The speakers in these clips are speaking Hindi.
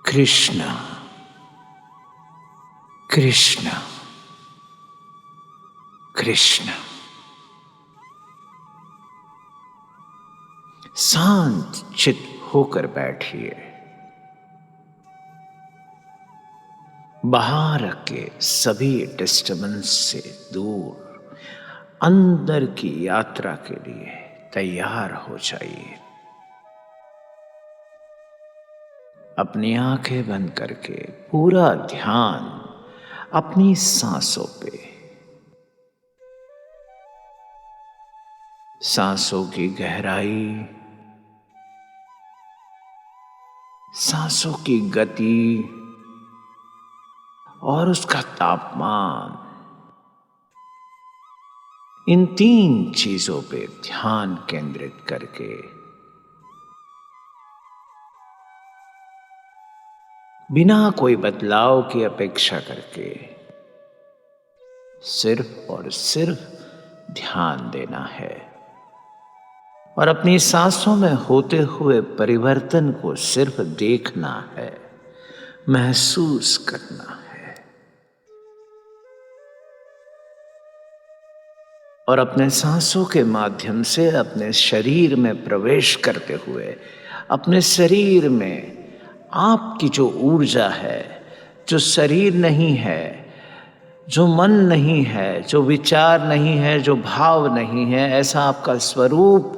कृष्ण कृष्ण कृष्ण। शांत चित होकर बैठिए। बाहर के सभी डिस्टर्बेंस से दूर अंदर की यात्रा के लिए तैयार हो जाइए। अपनी आंखें बंद करके पूरा ध्यान अपनी सांसों पे, सांसों की गहराई, सांसों की गति और उसका तापमान, इन तीन चीजों पे ध्यान केंद्रित करके बिना कोई बदलाव की अपेक्षा करके सिर्फ और सिर्फ ध्यान देना है और अपनी सांसों में होते हुए परिवर्तन को सिर्फ देखना है, महसूस करना है। और अपने सांसों के माध्यम से अपने शरीर में प्रवेश करते हुए अपने शरीर में आपकी जो ऊर्जा है, जो शरीर नहीं है, जो मन नहीं है, जो विचार नहीं है, जो भाव नहीं है, ऐसा आपका स्वरूप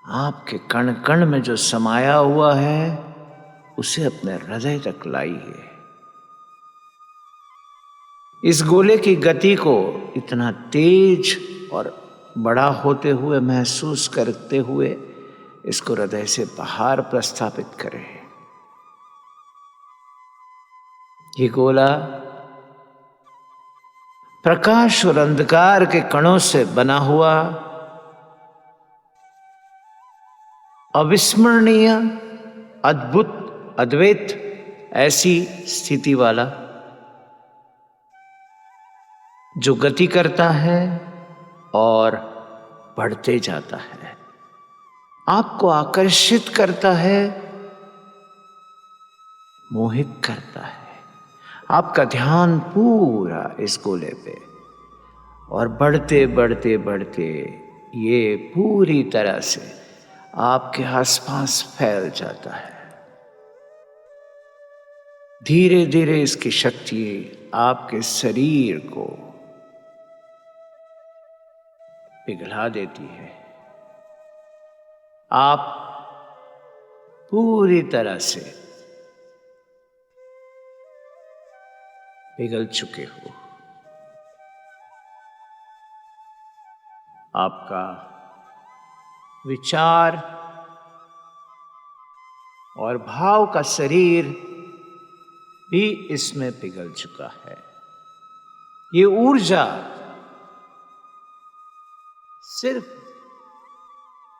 आपके कण कण में जो समाया हुआ है, उसे अपने हृदय तक लाइए। इस गोले की गति को इतना तेज और बड़ा होते हुए महसूस करते हुए इसको हृदय से बाहर प्रस्थापित करें। ये गोला प्रकाश और अंधकार के कणों से बना हुआ अविस्मरणीय, अद्भुत, अद्वैत ऐसी स्थिति वाला जो गति करता है और बढ़ते जाता है, आपको आकर्षित करता है, मोहित करता है। आपका ध्यान पूरा इस गोले पे और बढ़ते बढ़ते बढ़ते ये पूरी तरह से आपके आसपास फैल जाता है। धीरे धीरे इसकी शक्ति आपके शरीर को पिघला देती है। आप पूरी तरह से पिघल चुके हो। आपका विचार और भाव का शरीर भी इसमें पिघल चुका है। ये ऊर्जा सिर्फ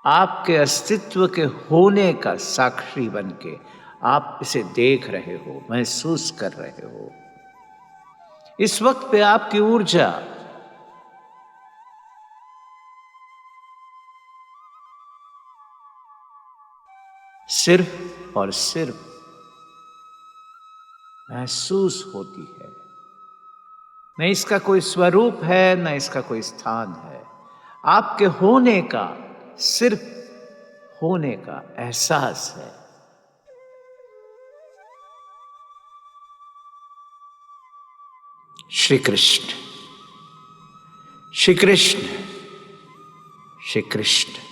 आपके अस्तित्व के होने का साक्षी बनके आप इसे देख रहे हो, महसूस कर रहे हो। इस वक्त पे आपकी ऊर्जा सिर्फ और सिर्फ महसूस होती है। न इसका कोई स्वरूप है, न इसका कोई स्थान है। आपके होने का, सिर्फ होने का एहसास है। श्री कृष्ण श्री कृष्ण श्री कृष्ण।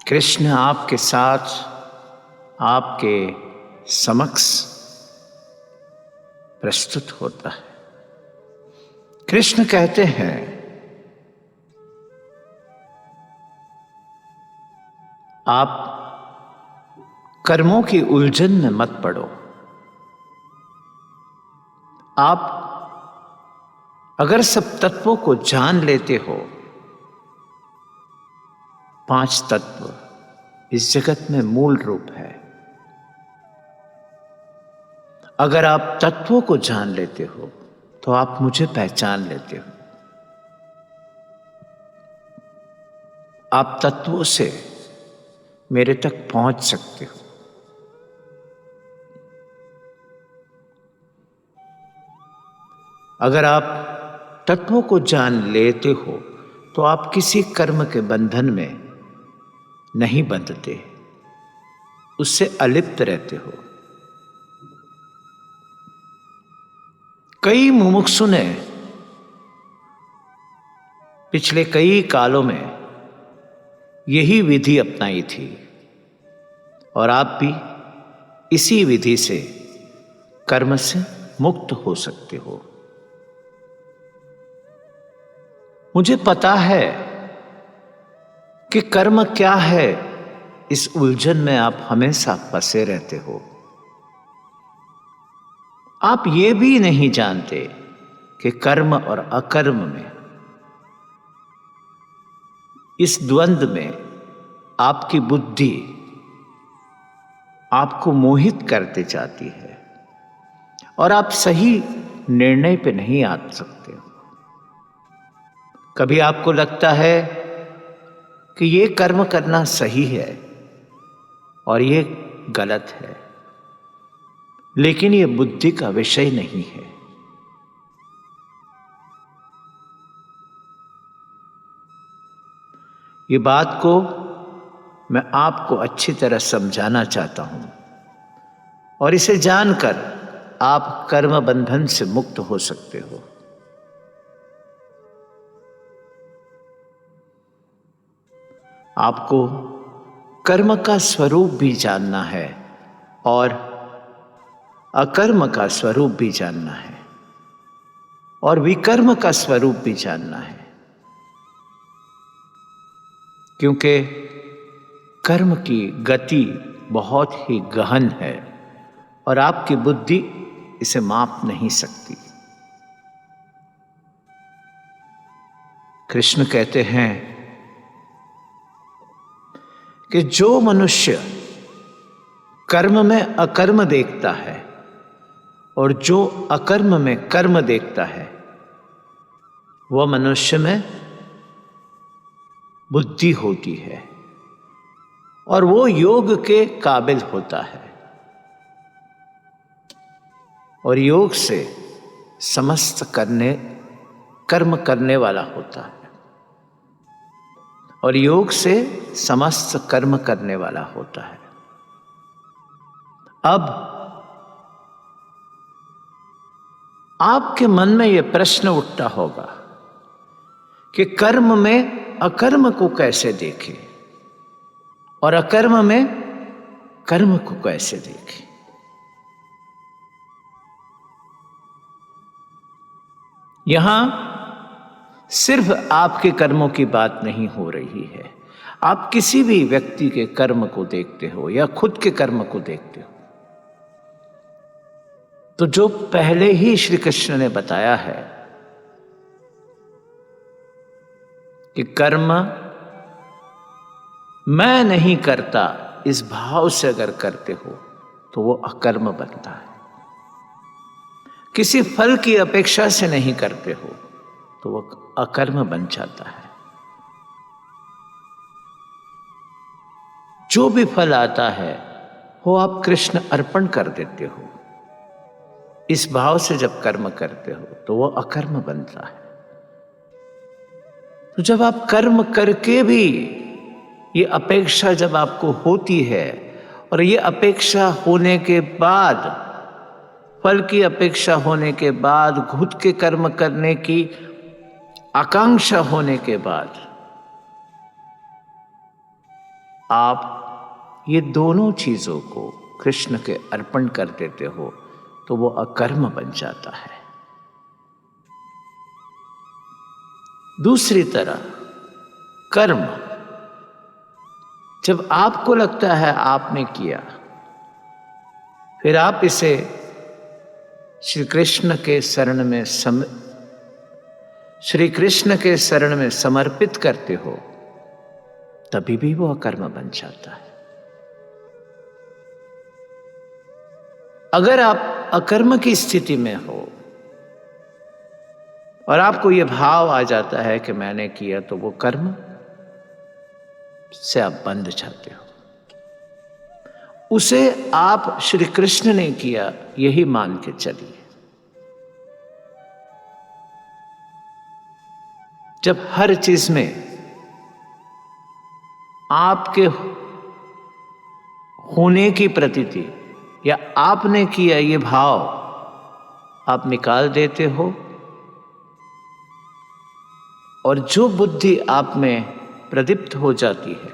कृष्ण आपके साथ, आपके समक्ष प्रस्तुत होता है। कृष्ण कहते हैं, आप कर्मों की उलझन में मत पड़ो। आप अगर सब तत्वों को जान लेते हो, 5 तत्व इस जगत में मूल रूप है। अगर आप तत्वों को जान लेते हो तो आप मुझे पहचान लेते हो। आप तत्वों से मेरे तक पहुंच सकते हो। अगर आप तत्वों को जान लेते हो तो आप किसी कर्म के बंधन में नहीं बंधते, उससे अलिप्त रहते हो। कई मुमुक्षु ने पिछले कई कालों में यही विधि अपनाई थी और आप भी इसी विधि से कर्म से मुक्त हो सकते हो। मुझे पता है कि कर्म क्या है, इस उलझन में आप हमेशा फंसे रहते हो। आप ये भी नहीं जानते कि कर्म और अकर्म में, इस द्वंद्व में आपकी बुद्धि आपको मोहित करते जाती है और आप सही निर्णय पे नहीं आ सकते हो। कभी आपको लगता है कि ये कर्म करना सही है और ये गलत है, लेकिन ये बुद्धि का विषय नहीं है। ये बात को मैं आपको अच्छी तरह समझाना चाहता हूं और इसे जानकर आप कर्म बंधन से मुक्त हो सकते हो। आपको कर्म का स्वरूप भी जानना है और अकर्म का स्वरूप भी जानना है और विकर्म का स्वरूप भी जानना है, क्योंकि कर्म की गति बहुत ही गहन है और आपकी बुद्धि इसे माप नहीं सकती। कृष्ण कहते हैं कि जो मनुष्य कर्म में अकर्म देखता है और जो अकर्म में कर्म देखता है, वह मनुष्य में बुद्धि होती है और वो योग के काबिल होता है और योग से समस्त कर्म करने वाला होता है और योग से समस्त कर्म करने वाला होता है। अब आपके मन में यह प्रश्न उठता होगा कि कर्म में अकर्म को कैसे देखें और अकर्म में कर्म को कैसे देखें। यहां सिर्फ आपके कर्मों की बात नहीं हो रही है, आप किसी भी व्यक्ति के कर्म को देखते हो या खुद के कर्म को देखते हो तो जो पहले ही श्री कृष्ण ने बताया है कि कर्म मैं नहीं करता, इस भाव से अगर करते हो तो वो अकर्म बनता है। किसी फल की अपेक्षा से नहीं करते हो तो वो अकर्म बन जाता है। जो भी फल आता है वो आप कृष्ण अर्पण कर देते हो, इस भाव से जब कर्म करते हो तो वो अकर्म बनता है। तो जब आप कर्म करके भी ये अपेक्षा जब आपको होती है और ये अपेक्षा होने के बाद, फल की अपेक्षा होने के बाद, खुद के कर्म करने की आकांक्षा होने के बाद, आप ये दोनों चीजों को कृष्ण के अर्पण कर देते हो तो वो अकर्म बन जाता है। दूसरी तरह कर्म, जब आपको लगता है आपने किया, फिर आप इसे श्री कृष्ण के शरण में समर्पित करते हो, तभी भी वो अकर्म बन जाता है। अगर आप अकर्म की स्थिति में हो और आपको यह भाव आ जाता है कि मैंने किया, तो वो कर्म से आप बंध जाते हो। उसे आप श्री कृष्ण ने किया, यही मान के चलिए। जब हर चीज में आपके होने की प्रतीति या आपने किया ये भाव आप निकाल देते हो, और जो बुद्धि आप में प्रदीप्त हो जाती है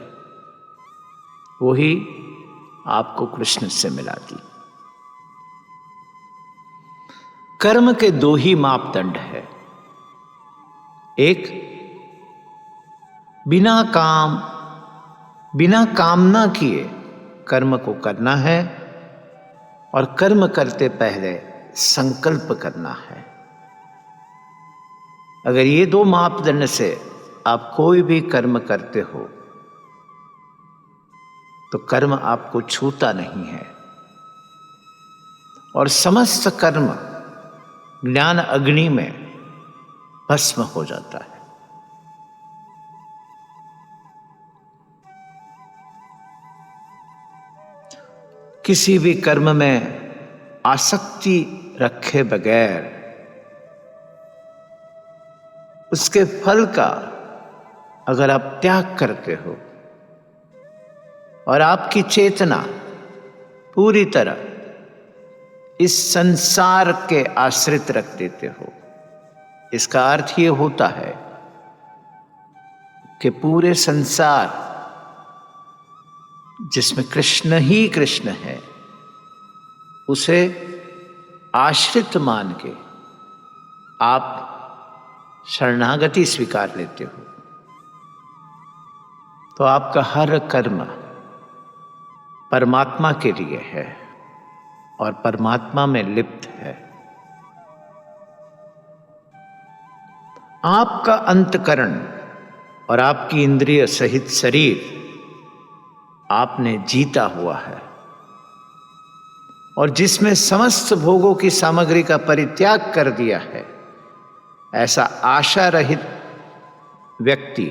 वही आपको कृष्ण से मिलाती। कर्म के दो ही मापदंड है। एक, बिना कामना किए कर्म को करना है, और कर्म करते पहले संकल्प करना है। अगर ये दो मापदंड से आप कोई भी कर्म करते हो तो कर्म आपको छूता नहीं है, और समस्त कर्म ज्ञान अग्नि में भस्म हो जाता है। किसी भी कर्म में आसक्ति रखे बगैर उसके फल का अगर आप त्याग करते हो और आपकी चेतना पूरी तरह इस संसार के आश्रित रख देते हो, इसका अर्थ ये होता है कि पूरे संसार जिसमें कृष्ण ही कृष्ण है उसे आश्रित मान के आप शरणागति स्वीकार लेते हो, तो आपका हर कर्म परमात्मा के लिए है और परमात्मा में लिप्त है। आपका अंतकरण और आपकी इंद्रिय सहित शरीर आपने जीता हुआ है, और जिसमें समस्त भोगों की सामग्री का परित्याग कर दिया है, ऐसा आशा रहित व्यक्ति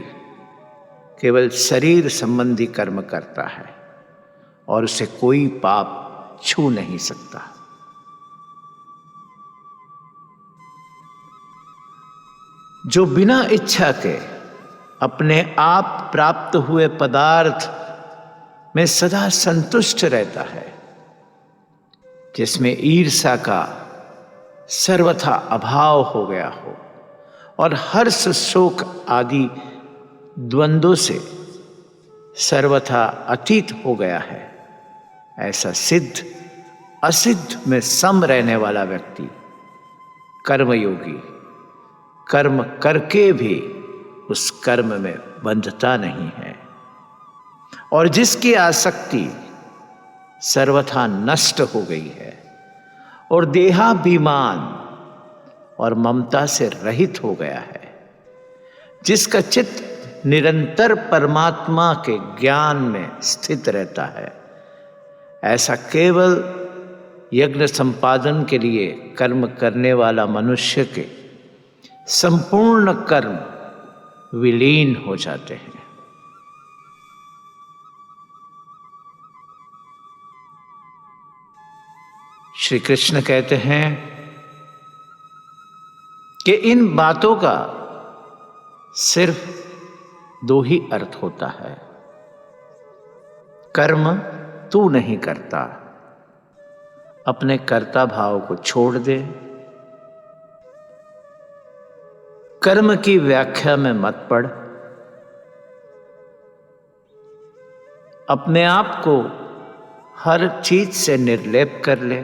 केवल शरीर संबंधी कर्म करता है और उसे कोई पाप छू नहीं सकता। जो बिना इच्छा के अपने आप प्राप्त हुए पदार्थ में सदा संतुष्ट रहता है, जिसमें ईर्ष्या का सर्वथा अभाव हो गया हो और हर्ष शोक आदि द्वंद्वों से सर्वथा अतीत हो गया है, ऐसा सिद्ध असिद्ध में सम रहने वाला व्यक्ति कर्मयोगी कर्म करके भी उस कर्म में बंधता नहीं है, और जिसकी आसक्ति सर्वथा नष्ट हो गई है और देहाभिमान और ममता से रहित हो गया है, जिसका चित्त निरंतर परमात्मा के ज्ञान में स्थित रहता है, ऐसा केवल यज्ञ संपादन के लिए कर्म करने वाला मनुष्य के संपूर्ण कर्म विलीन हो जाते हैं। श्री कृष्ण कहते हैं कि इन बातों का सिर्फ दो ही अर्थ होता है। कर्म तू नहीं करता, अपने कर्ता भाव को छोड़ दे, कर्म की व्याख्या में मत पड़, अपने आप को हर चीज से निर्लेप कर ले,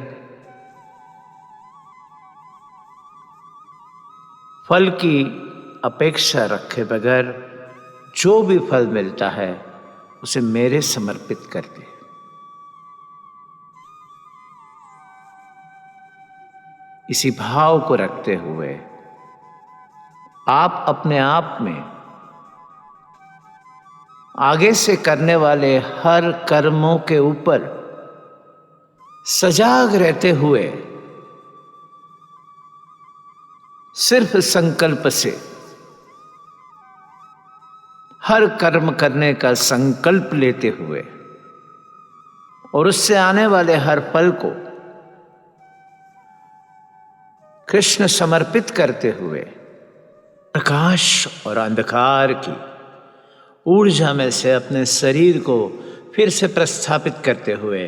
फल की अपेक्षा रखे बगैर जो भी फल मिलता है उसे मेरे समर्पित कर दे। इसी भाव को रखते हुए आप अपने आप में आगे से करने वाले हर कर्मों के ऊपर सजाग रहते हुए सिर्फ संकल्प से हर कर्म करने का संकल्प लेते हुए और उससे आने वाले हर पल को कृष्ण समर्पित करते हुए प्रकाश और अंधकार की ऊर्जा में से अपने शरीर को फिर से प्रस्थापित करते हुए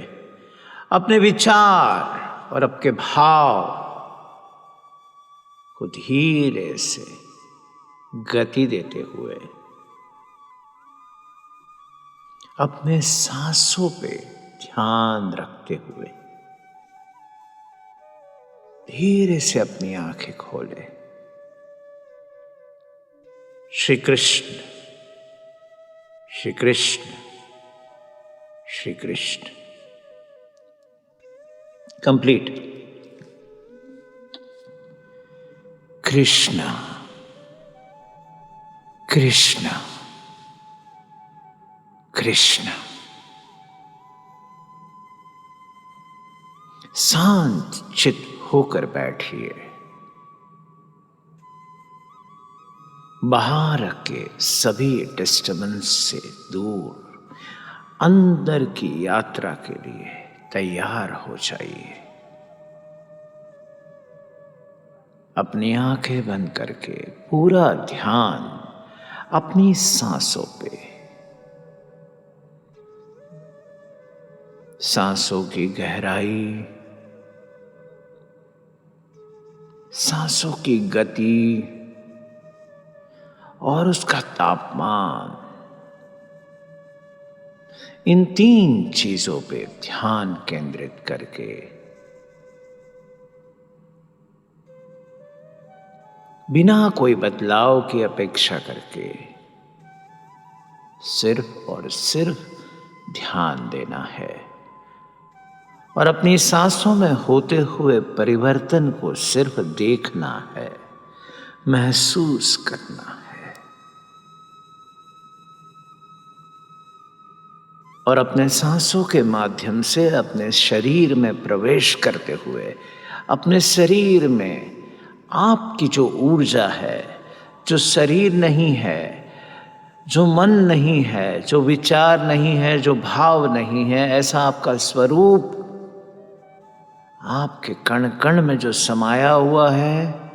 अपने विचार और अपने भाव को धीरे से गति देते हुए अपने सांसों पे ध्यान रखते हुए धीरे से अपनी आंखें खोले। श्री कृष्ण श्री कृष्ण श्री कृष्ण। कंप्लीट। कृष्ण कृष्ण कृष्ण। शांत चित्त होकर बैठिए। बाहर के सभी डिस्टर्बेंस से दूर अंदर की यात्रा के लिए तैयार हो जाइए। अपनी आंखें बंद करके पूरा ध्यान अपनी सांसों पे, सांसों की गहराई, सांसों की गति और उसका तापमान, इन तीन चीजों पे ध्यान केंद्रित करके बिना कोई बदलाव की अपेक्षा करके सिर्फ और सिर्फ ध्यान देना है और अपनी सांसों में होते हुए परिवर्तन को सिर्फ देखना है, महसूस करना है। और अपने सांसों के माध्यम से अपने शरीर में प्रवेश करते हुए अपने शरीर में आपकी जो ऊर्जा है, जो शरीर नहीं है, जो मन नहीं है, जो विचार नहीं है, जो भाव नहीं है, ऐसा आपका स्वरूप आपके कण कण में जो समाया हुआ है,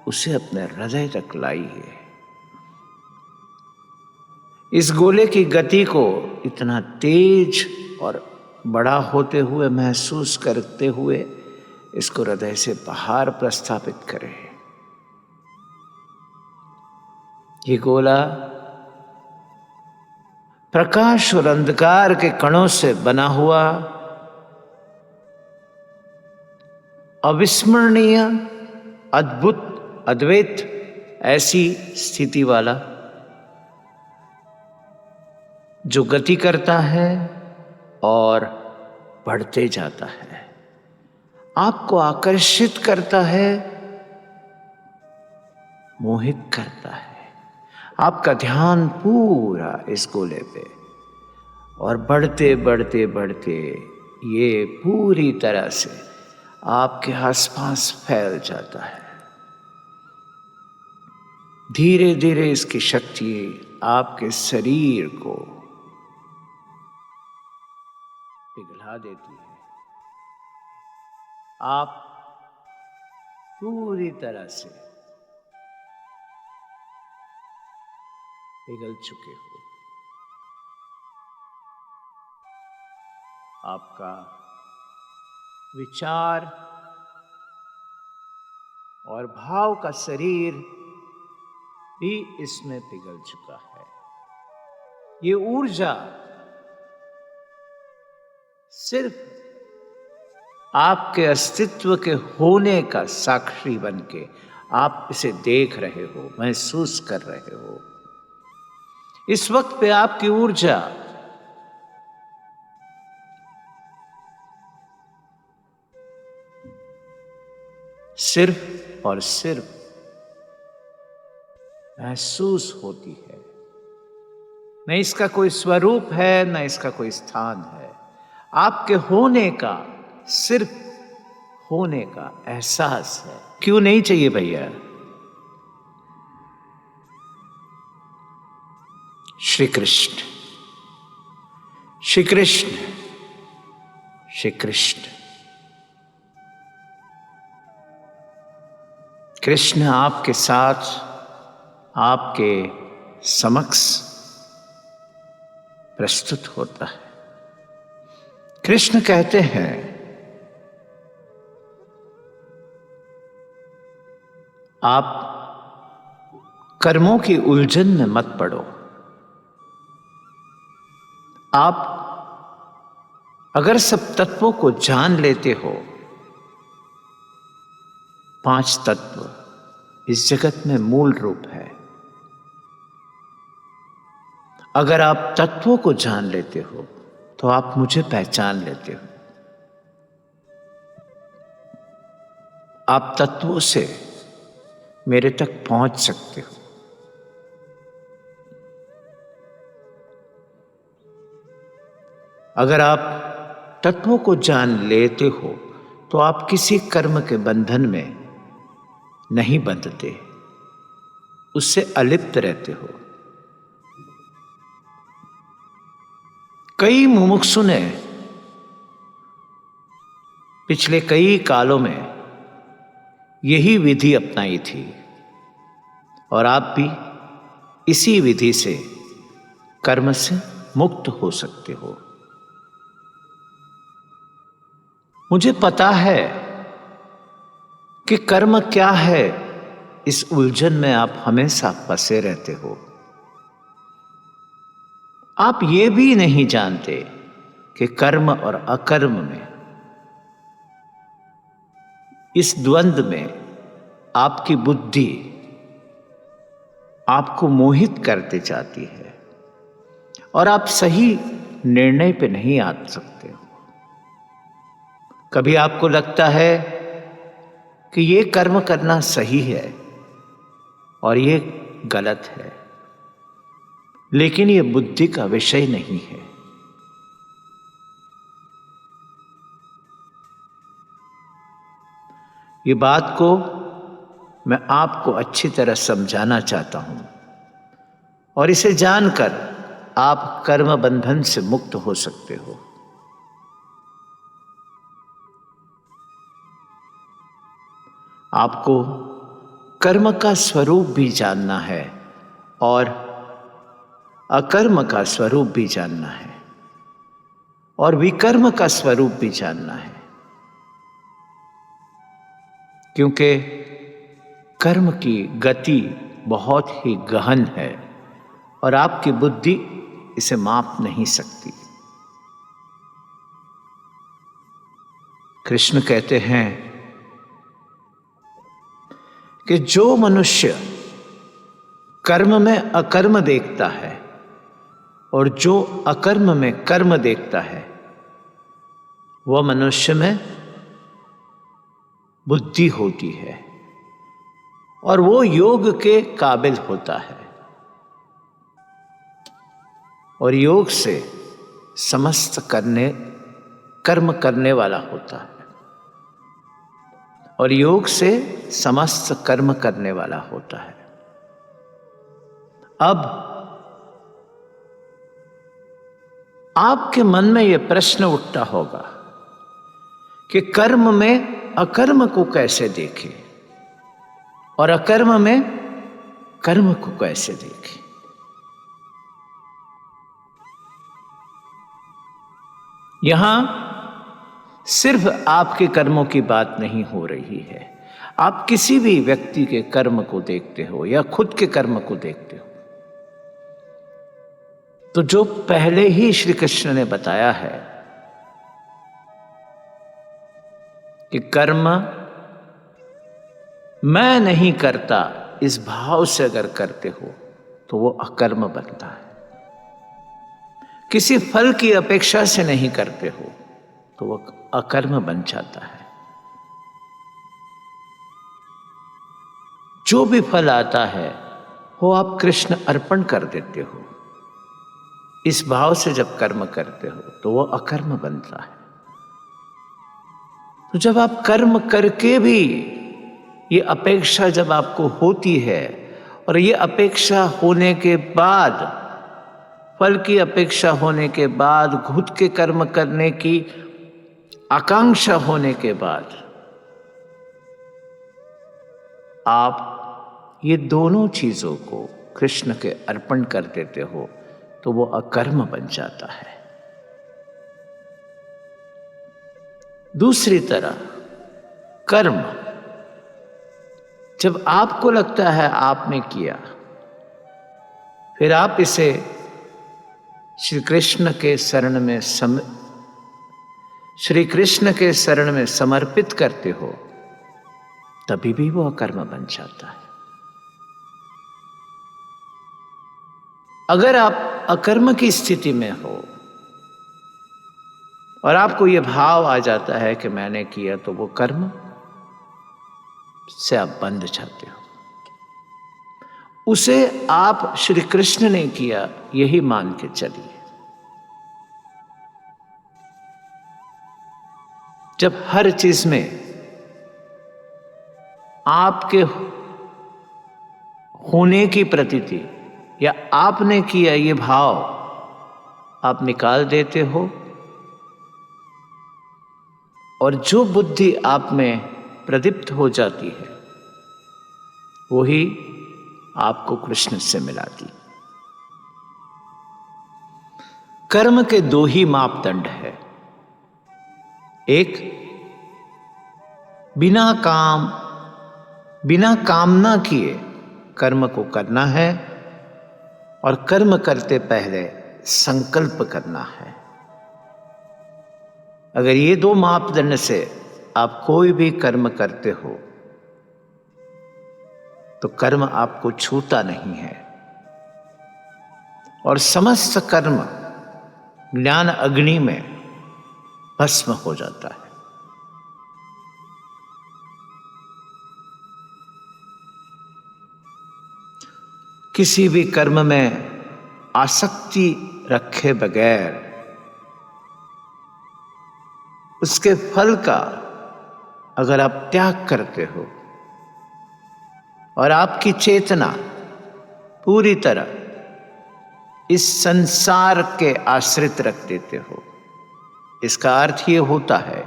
उसे अपने हृदय तक लाइए। इस गोले की गति को इतना तेज और बड़ा होते हुए महसूस करते हुए इसको हृदय से बाहर प्रस्थापित करें। ये गोला प्रकाश और अंधकार के कणों से बना हुआ अविस्मरणीय, अद्भुत, अद्वैत ऐसी स्थिति वाला जो गति करता है और बढ़ते जाता है, आपको आकर्षित करता है, मोहित करता है। आपका ध्यान पूरा इस गोले पे और बढ़ते बढ़ते बढ़ते ये पूरी तरह से आपके आसपास फैल जाता है। धीरे धीरे इसकी शक्ति आपके शरीर को पिघला देती है। आप पूरी तरह से पिघल चुके हो। आपका विचार और भाव का शरीर भी इसमें पिघल चुका है। ये ऊर्जा सिर्फ आपके अस्तित्व के होने का साक्षी बनके आप इसे देख रहे हो, महसूस कर रहे हो। इस वक्त पे आपकी ऊर्जा सिर्फ और सिर्फ महसूस होती है। न इसका कोई स्वरूप है, न इसका कोई स्थान है। आपके होने का, सिर्फ होने का एहसास है। क्यों नहीं चाहिए भैया? श्री कृष्ण श्री कृष्ण श्री कृष्ण। कृष्ण आपके साथ, आपके समक्ष प्रस्तुत होता है। कृष्ण कहते हैं, आप कर्मों की उलझन में मत पड़ो। आप अगर सब तत्वों को जान लेते हो, 5 तत्व इस जगत में मूल रूप है। अगर आप तत्वों को जान लेते हो तो आप मुझे पहचान लेते हो। आप तत्वों से मेरे तक पहुंच सकते हो। अगर आप तत्वों को जान लेते हो तो आप किसी कर्म के बंधन में नहीं बंधते, उससे अलिप्त रहते हो। कई मुमुक्षु ने पिछले कई कालों में यही विधि अपनाई थी और आप भी इसी विधि से कर्म से मुक्त हो सकते हो। मुझे पता है कि कर्म क्या है, इस उलझन में आप हमेशा फंसे रहते हो। आप ये भी नहीं जानते कि कर्म और अकर्म में, इस द्वंद्व में आपकी बुद्धि आपको मोहित करते जाती है और आप सही निर्णय पे नहीं आ सकते हो। कभी आपको लगता है कि ये कर्म करना सही है और ये गलत है, लेकिन ये बुद्धि का विषय नहीं है। ये बात को मैं आपको अच्छी तरह समझाना चाहता हूं और इसे जानकर आप कर्म बंधन से मुक्त हो सकते हो। आपको कर्म का स्वरूप भी जानना है और अकर्म का स्वरूप भी जानना है और विकर्म का स्वरूप भी जानना है, क्योंकि कर्म की गति बहुत ही गहन है और आपकी बुद्धि इसे माप नहीं सकती। कृष्ण कहते हैं कि जो मनुष्य कर्म में अकर्म देखता है और जो अकर्म में कर्म देखता है, वह मनुष्य में बुद्धि होती है और वो योग के काबिल होता है और योग से समस्त कर्म करने वाला होता है और योग से समस्त कर्म करने वाला होता है। अब आपके मन में यह प्रश्न उठता होगा कि कर्म में अकर्म को कैसे देखें और अकर्म में कर्म को कैसे देखें। यहां सिर्फ आपके कर्मों की बात नहीं हो रही है, आप किसी भी व्यक्ति के कर्म को देखते हो या खुद के कर्म को देखते हो तो जो पहले ही श्री कृष्ण ने बताया है कि कर्म मैं नहीं करता, इस भाव से अगर करते हो तो वो अकर्म बनता है। किसी फल की अपेक्षा से नहीं करते हो तो वो अकर्म बन जाता है। जो भी फल आता है वो आप कृष्ण अर्पण कर देते हो, इस भाव से जब कर्म करते हो तो वो अकर्म बनता है। तो जब आप कर्म करके भी ये अपेक्षा जब आपको होती है और ये अपेक्षा होने के बाद, फल की अपेक्षा होने के बाद खुद के कर्म करने की आकांक्षा होने के बाद आप ये दोनों चीजों को कृष्ण के अर्पण कर देते हो तो वो अकर्म बन जाता है। दूसरी तरह कर्म, जब आपको लगता है आपने किया, फिर आप इसे श्री कृष्ण के शरण में समर्पित करते हो, तभी भी वो अकर्म बन जाता है। अगर आप अकर्म की स्थिति में हो और आपको यह भाव आ जाता है कि मैंने किया, तो वो कर्म से आप बंध जाते हो। उसे आप श्री कृष्ण ने किया यही मान के चलिए। जब हर चीज में आपके होने की प्रतीति या आपने किया ये भाव आप निकाल देते हो, और जो बुद्धि आप में प्रदीप्त हो जाती है वही आपको कृष्ण से मिलाती। कर्म के दो ही मापदंड है। एक, बिना कामना किए कर्म को करना है, और कर्म करते पहले संकल्प करना है। अगर ये दो मापदंड से आप कोई भी कर्म करते हो तो कर्म आपको छूता नहीं है, और समस्त कर्म ज्ञान अग्नि में भस्म हो जाता है। किसी भी कर्म में आसक्ति रखे बगैर उसके फल का अगर आप त्याग करते हो और आपकी चेतना पूरी तरह इस संसार के आश्रित रख देते हो, इसका अर्थ ये होता है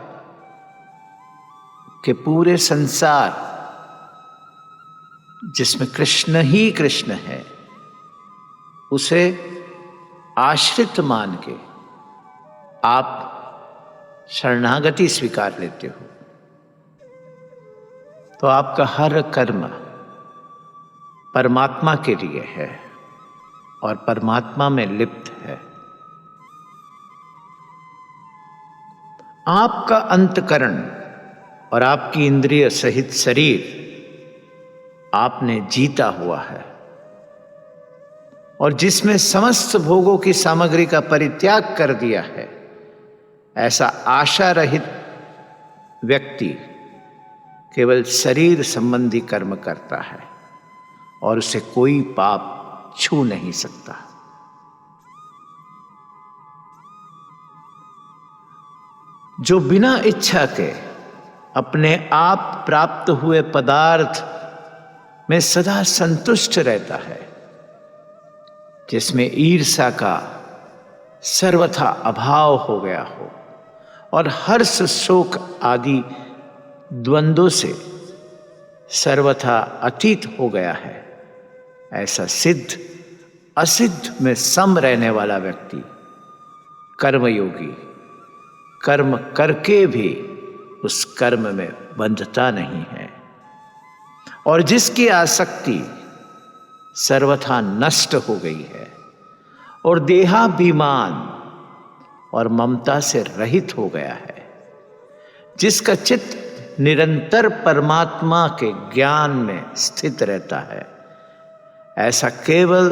कि पूरे संसार जिसमें कृष्ण ही कृष्ण है उसे आश्रित मान के आप शरणागति स्वीकार लेते हो, तो आपका हर कर्म परमात्मा के लिए है और परमात्मा में लिप्त है। आपका अंतकरण और आपकी इंद्रिय सहित शरीर आपने जीता हुआ है, और जिसमें समस्त भोगों की सामग्री का परित्याग कर दिया है, ऐसा आशा रहित व्यक्ति केवल शरीर संबंधी कर्म करता है और उसे कोई पाप छू नहीं सकता। जो बिना इच्छा के अपने आप प्राप्त हुए पदार्थ में सदा संतुष्ट रहता है, जिसमें ईर्ष्या का सर्वथा अभाव हो गया हो और हर्ष शोक आदि द्वंद्वों से सर्वथा अतीत हो गया है, ऐसा सिद्ध असिद्ध में सम रहने वाला व्यक्ति कर्मयोगी कर्म करके भी उस कर्म में बंधता नहीं है, और जिसकी आसक्ति सर्वथा नष्ट हो गई है और देहाभिमान और ममता से रहित हो गया है, जिसका चित्त निरंतर परमात्मा के ज्ञान में स्थित रहता है, ऐसा केवल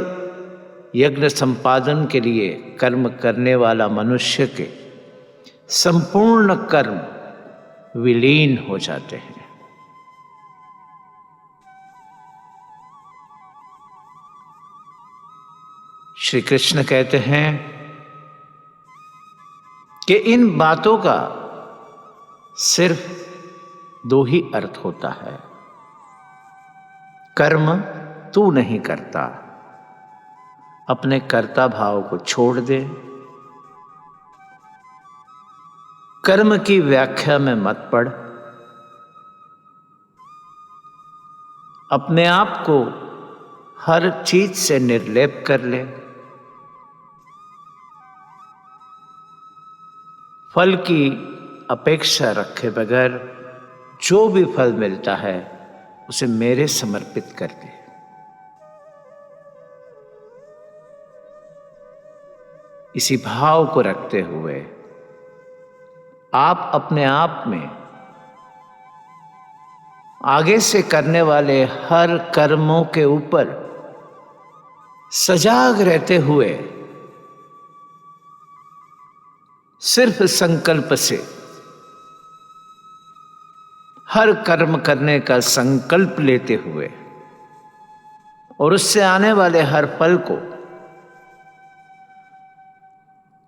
यज्ञ संपादन के लिए कर्म करने वाला मनुष्य के संपूर्ण कर्म विलीन हो जाते हैं। श्री कृष्ण कहते हैं कि इन बातों का सिर्फ दो ही अर्थ होता है। कर्म तू नहीं करता, अपने कर्ता भाव को छोड़ दे। कर्म की व्याख्या में मत पड़। अपने आप को हर चीज से निर्लेप कर ले। फल की अपेक्षा रखे बगैर जो भी फल मिलता है उसे मेरे समर्पित कर दे। इसी भाव को रखते हुए आप अपने आप में आगे से करने वाले हर कर्मों के ऊपर सजाग रहते हुए सिर्फ संकल्प से हर कर्म करने का संकल्प लेते हुए और उससे आने वाले हर फल को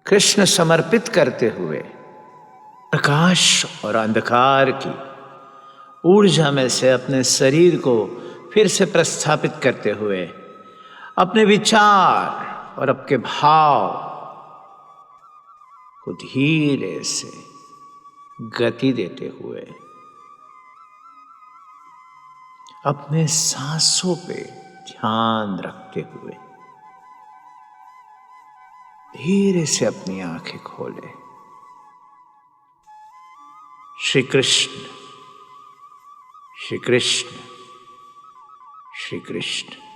कृष्ण समर्पित करते हुए प्रकाश और अंधकार की ऊर्जा में से अपने शरीर को फिर से प्रस्थापित करते हुए अपने विचार और अपने भाव को धीरे से गति देते हुए अपने सांसों पे ध्यान रखते हुए धीरे से अपनी आंखें खोले। श्री कृष्ण श्री कृष्ण श्री कृष्ण।